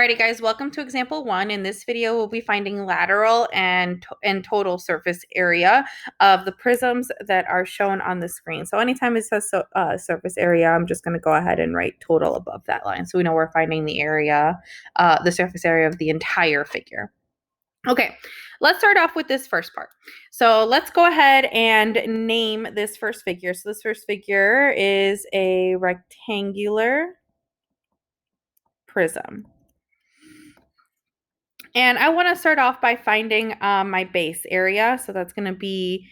Alrighty guys, welcome to example 1. In this video, we'll be finding lateral and total surface area of the prisms that are shown on the screen. So anytime it says surface area, I'm just going to go ahead and write total above that line. So we know we're finding the area, the surface area of the entire figure. Okay, let's start off with this first part. So let's go ahead and name this first figure. So this first figure is a rectangular prism. And I want to start off by finding my base area. So that's going to be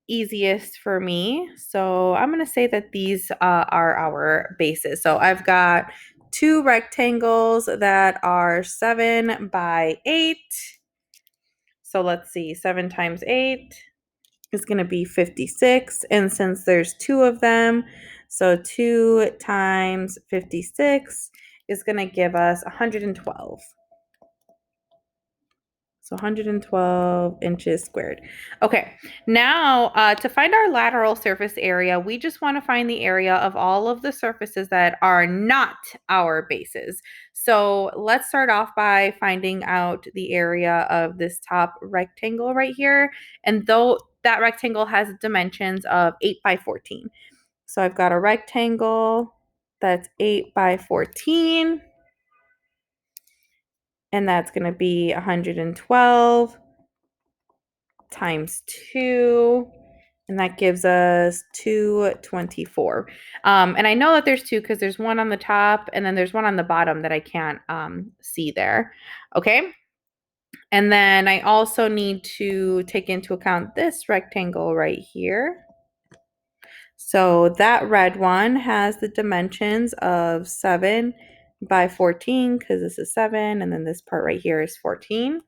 easiest for me. So I'm going to say that these are our bases. So I've got two rectangles that are 7 by 8. So let's see, 7 times 8 is going to be 56. And since there's two of them, so 2 times 56 is going to give us 112. So 112 inches squared. Okay, now to find our lateral surface area, we just want to find the area of all of the surfaces that are not our bases. So let's start off by finding out the area of this top rectangle right here. And though that rectangle has dimensions of 8 by 14. So I've got a rectangle that's 8 by 14. And that's going to be 112 times 2. And that gives us 224. And I know that there's two because there's one on the top and then there's one on the bottom that I can't see there. Okay. And then I also need to take into account this rectangle right here. So that red one has the dimensions of 7 by 14 because this is 7 and then this part right here is 14.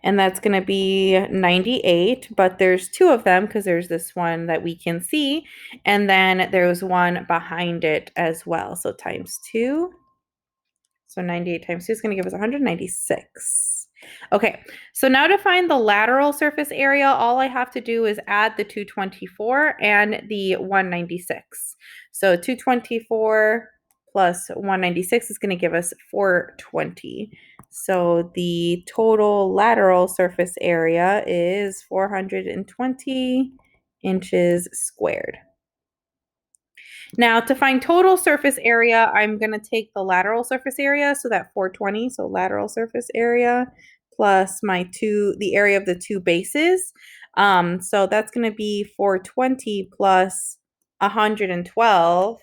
And that's going to be 98, but there's two of them because there's this one that we can see, and then there's one behind it as well. So times 2. So 98 times 2 is going to give us 196. Okay, so now to find the lateral surface area, all I have to do is add the 224 and the 196. So 224 plus 196 is going to give us 420. So the total lateral surface area is 420 inches squared. Now to find total surface area, I'm going to take the lateral surface area, so that 420, so lateral surface area plus the area of the two bases. So that's going to be 420 plus 112,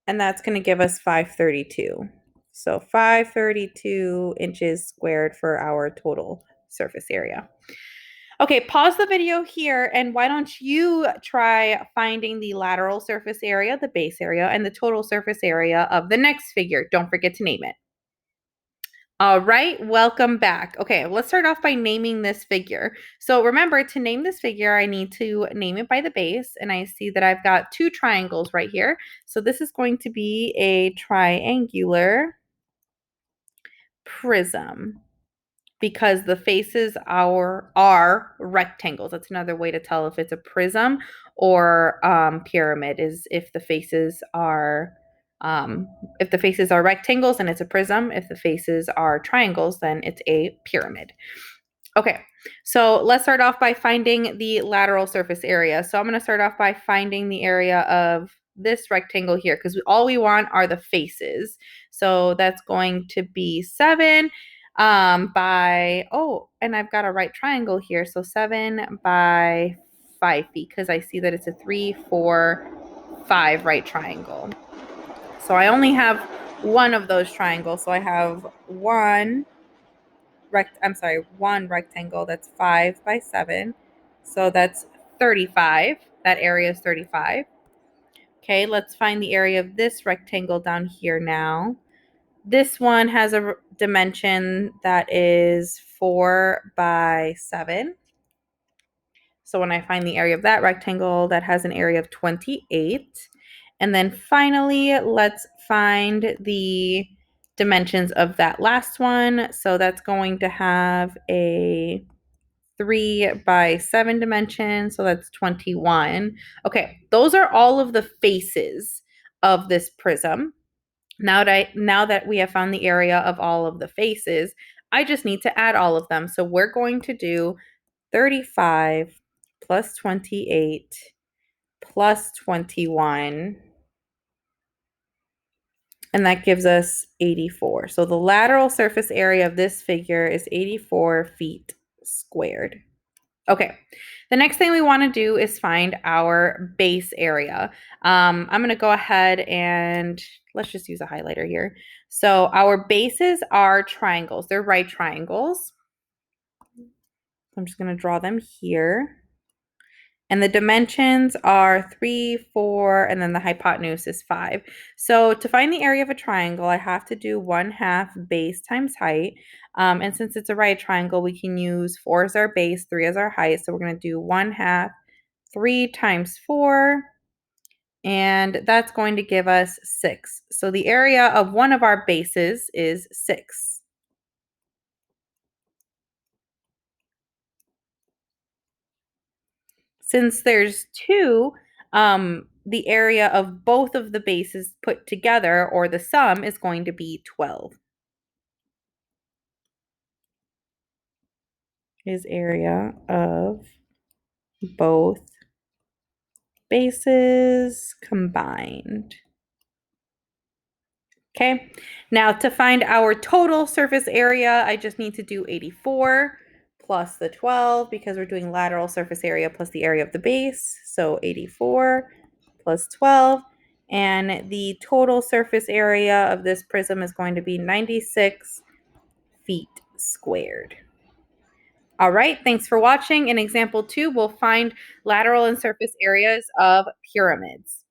and that's going to give us 532. So 532 inches squared for our total surface area. Okay, pause the video here, and why don't you try finding the lateral surface area, the base area, and the total surface area of the next figure. Don't forget to name it. All right, welcome back. Okay, let's start off by naming this figure. So remember, to name this figure, I need to name it by the base, and I see that I've got two triangles right here. So this is going to be a triangular prism, because the faces are rectangles. That's another way to tell if it's a prism or pyramid, is if the faces are rectangles, then it's a prism. If the faces are triangles, then it's a pyramid. Okay, so let's start off by finding the lateral surface area. So I'm going to start off by finding the area of this rectangle here, because all we want are the faces. So that's going to be 7 by, and I've got a right triangle here. So 7 by 5 feet, because I see that it's a 3, 4, 5 right triangle. So I only have one of those triangles. So I have one rectangle that's 5 by 7. So that's 35. That area is 35. Okay, let's find the area of this rectangle down here now. This one has a dimension that is 4 by 7. So when I find the area of that rectangle, that has an area of 28. And then finally, let's find the dimensions of that last one. So that's going to have a 3 by 7 dimension. So that's 21. Okay, those are all of the faces of this prism. Now that we have found the area of all of the faces, I just need to add all of them. So we're going to do 35 plus 28 plus 21, and that gives us 84. So the lateral surface area of this figure is 84 feet squared. Okay, the next thing we want to do is find our base area. I'm going to go ahead and let's just use a highlighter here. So our bases are triangles. They're right triangles. I'm just going to draw them here. And the dimensions are 3, 4, and then the hypotenuse is 5. So to find the area of a triangle, I have to do 1/2 base times height. And since it's a right triangle, we can use 4 as our base, 3 as our height. So we're going to do 1/2, 3 times 4, and that's going to give us 6. So the area of one of our bases is 6. Since there's two, the area of both of the bases put together, or the sum, is going to be 12. Is area of both bases combined. Okay, now to find our total surface area, I just need to do 84 plus the 12 because we're doing lateral surface area plus the area of the base. So 84 plus 12. And the total surface area of this prism is going to be 96 feet squared. All right, thanks for watching. In example 2, we'll find lateral and surface areas of pyramids.